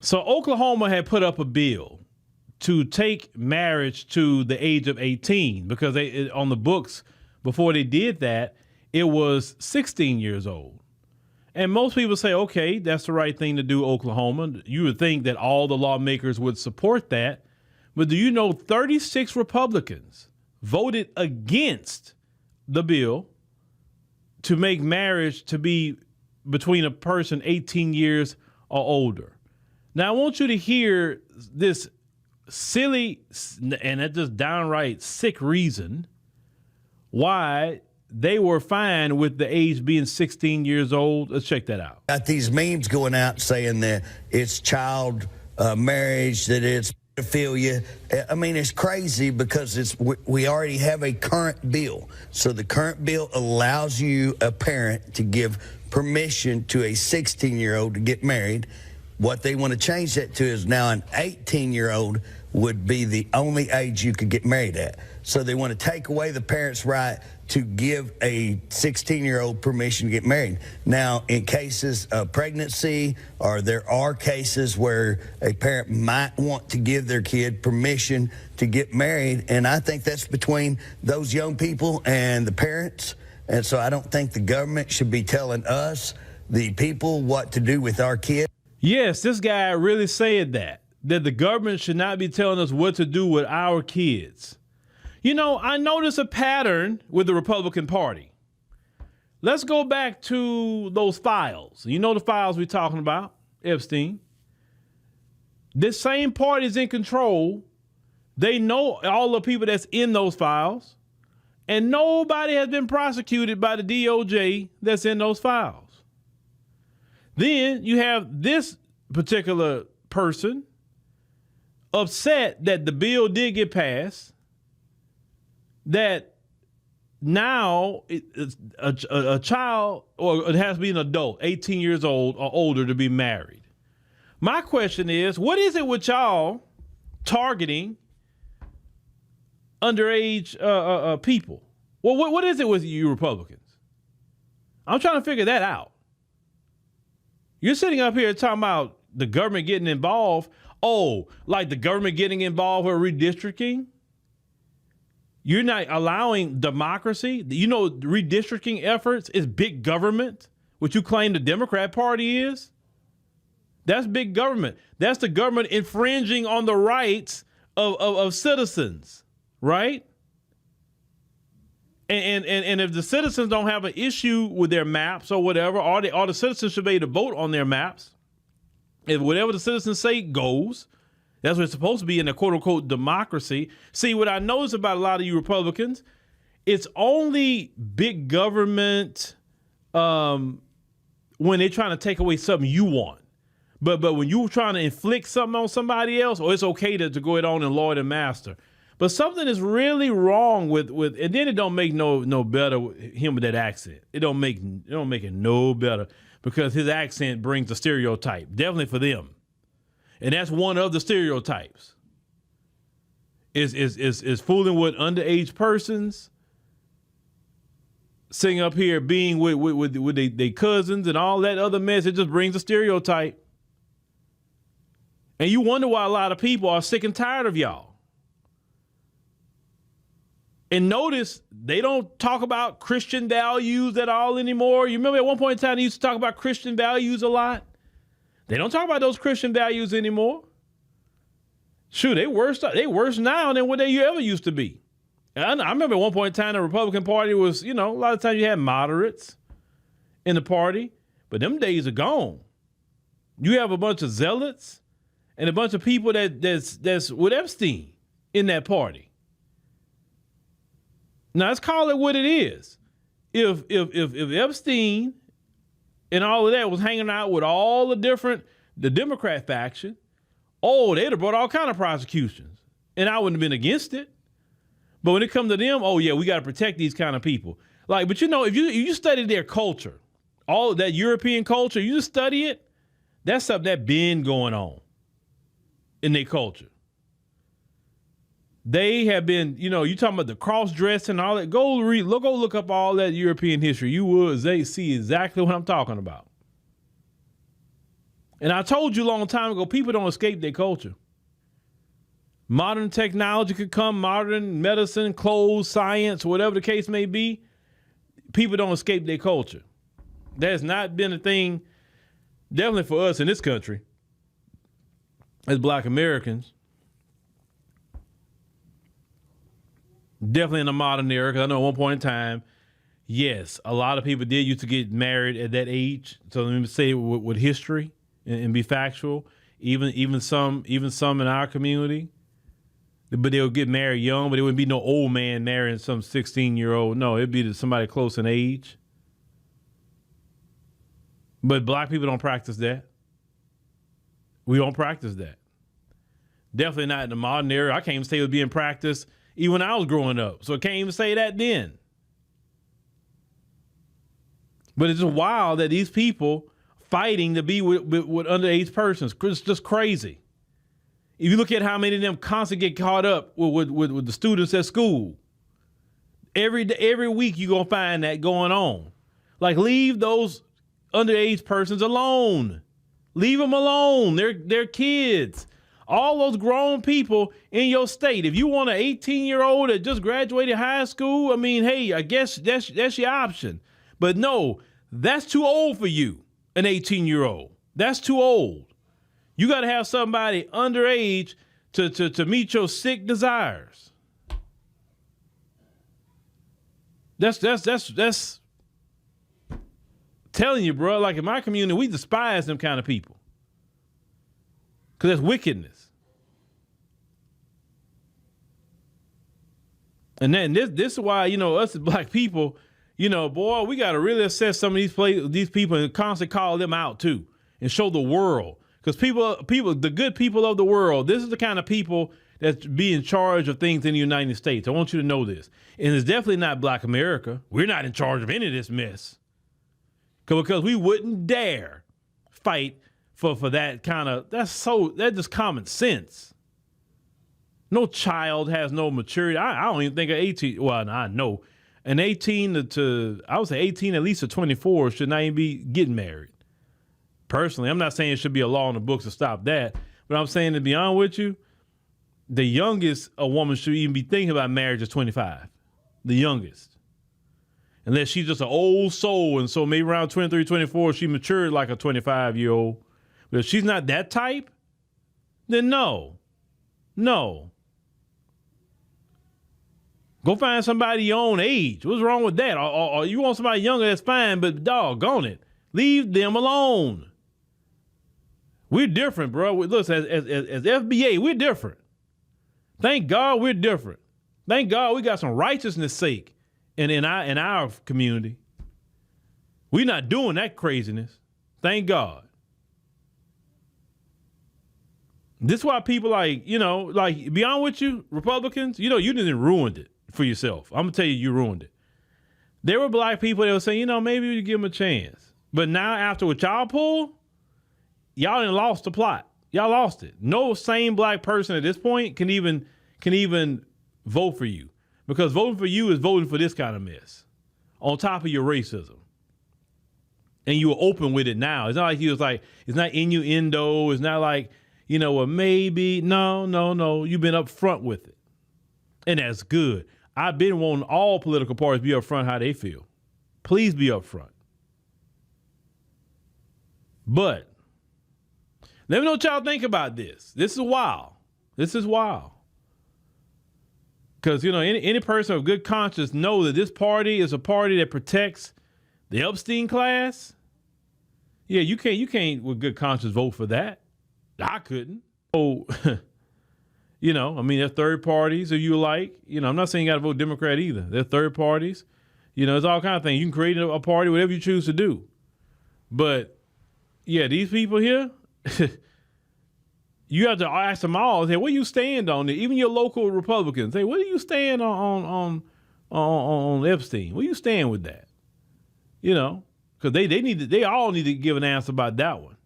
So Oklahoma had put up a bill to take marriage to the age of 18 because on the books before they did that, it was 16 years old. And most people say, okay, that's the right thing to do, Oklahoma. You would think that all the lawmakers would support that. But do you know 36 Republicans voted against the bill to make marriage to be between a person 18 years or older? Now, I want you to hear this silly and that just downright sick reason why they were fine with the age being 16 years old. Let's check that out. Got these memes going out saying that it's child marriage, that it's pedophilia. I mean, it's crazy because we already have a current bill. So the current bill allows you, a parent, to give permission to a 16-year-old to get married. What they want to change that to is now an 18-year-old would be the only age you could get married at. So they want to take away the parent's right to give a 16-year-old permission to get married. Now, in cases of pregnancy, or there are cases where a parent might want to give their kid permission to get married, and I think that's between those young people and the parents. And so I don't think the government should be telling us, the people, what to do with our kids. Yes, this guy really said that the government should not be telling us what to do with our kids. You know, I notice a pattern with the Republican Party. Let's go back to those files. You know the files we're talking about, Epstein. This same party is in control. They know all the people that's in those files, and nobody has been prosecuted by the DOJ that's in those files. Then you have this particular person upset that the bill did get passed, that now a child, or it has to be an adult, 18 years old or older, to be married. My question is, what is it with y'all targeting underage people? Well, what is it with you Republicans? I'm trying to figure that out. You're sitting up here talking about the government getting involved. Oh, like the government getting involved with redistricting? You're not allowing democracy. You know, redistricting efforts is big government, which you claim the Democrat Party is. That's big government. That's the government infringing on the rights of citizens, right? And if the citizens don't have an issue with their maps or whatever, all the citizens should be able to vote on their maps. If whatever the citizens say goes, that's what it's supposed to be in a quote unquote democracy. See, what I notice about a lot of you Republicans, it's only big government when they're trying to take away something you want. But when you're trying to inflict something on somebody else, or it's okay to go it on and Lord and Master. But something is really wrong with, and then it don't make no better him with that accent. It don't make it no better because his accent brings a stereotype, definitely for them. And that's one of the stereotypes. Is fooling with underage persons, sitting up here being with their cousins and all that other mess. It just brings a stereotype. And you wonder why a lot of people are sick and tired of y'all. And notice they don't talk about Christian values at all anymore. You remember at one point in time they used to talk about Christian values a lot? They don't talk about those Christian values anymore. Shoot, they worse now than what they ever used to be. And I remember at one point in time the Republican Party was, a lot of times you had moderates in the party, but them days are gone. You have a bunch of zealots and a bunch of people that's with Epstein in that party. Now let's call it what it is. If Epstein and all of that was hanging out with all the Democrat faction, they'd have brought all kind of prosecutions, and I wouldn't have been against it. But when it comes to them, we got to protect these kind of people. But if you study their culture, all of that European culture, you just study it, that's something that been going on in their culture. They have been, you talking about the cross-dressing and all that. Go look up all that European history. You will see exactly what I'm talking about. And I told you a long time ago, people don't escape their culture. Modern technology could come, modern medicine, clothes, science, whatever the case may be. People don't escape their culture. That has not been a thing, definitely for us in this country, as Black Americans. Definitely in the modern era, because I know at one point in time, yes, a lot of people did used to get married at that age. So let me say with history and be factual. Even some in our community, but they would get married young, but it wouldn't be no old man marrying some 16-year-old. No, it'd be somebody close in age. But Black people don't practice that. We don't practice that. Definitely not in the modern era. I can't even say it was being practiced even when I was growing up. So I can't even say that then. But it's just wild that these people fighting to be with underage persons. It's just crazy. If you look at how many of them constantly get caught up with the students at school, every week you're going to find that going on. Like, leave those underage persons alone. Leave them alone. They're kids. All those grown people in your state. If you want an 18-year-old that just graduated high school, I mean, hey, I guess that's your option. But no, that's too old for you, an 18-year-old. That's too old. You got to have somebody underage to meet your sick desires. That's telling you, bro. Like in my community, we despise them kind of people because that's wickedness. And then this is why, us as Black people, boy, we got to really assess some of these people and constantly call them out too and show the world. Because people, the good people of the world, this is the kind of people that be in charge of things in the United States. I want you to know this. And it's definitely not Black America. We're not in charge of any of this mess. Because we wouldn't dare fight for that kind of, that's just common sense. No child has no maturity. I don't even think an 18, well, I know an 18 I would say 18 at least to 24 should not even be getting married. Personally, I'm not saying it should be a law in the books to stop that, but I'm saying, to be honest with you, the youngest a woman should even be thinking about marriage is 25. The youngest. Unless she's just an old soul, and so maybe around 23, 24, she matured like a 25-year-old. But if she's not that type, then no. Go find somebody your own age. What's wrong with that? Or you want somebody younger, that's fine, but doggone it, leave them alone. We're different, bro. Look, as FBA, we're different. Thank God we're different. Thank God we got some righteousness sake in our community. We're not doing that craziness. Thank God. This is why people be honest with you, Republicans, you didn't ruin it for yourself. I'm going to tell you, you ruined it. There were Black people that were saying, maybe we give them a chance. But now after what y'all pull, y'all done lost the plot. Y'all lost it. No sane Black person at this point can even vote for you, because voting for you is voting for this kind of mess on top of your racism. And you were open with it now. It's not like he was like, it's not innuendo. It's not like, well, maybe. No. You've been up front with it. And that's good. I've been wanting all political parties to be up front how they feel. Please be up front. But let me know what y'all think about this. This is wild. Because, any person of good conscience know that this party is a party that protects the Epstein class. Yeah, you can't with good conscience vote for that. I couldn't. Oh, they're third parties, if you like. I'm not saying you got to vote Democrat either. They're third parties. It's all kind of things. You can create a party, whatever you choose to do. But, yeah, these people here, you have to ask them all, say, where you stand on it? Even your local Republicans, say, where do you stand on Epstein? Where you stand with that? Because they all need to give an answer about that one.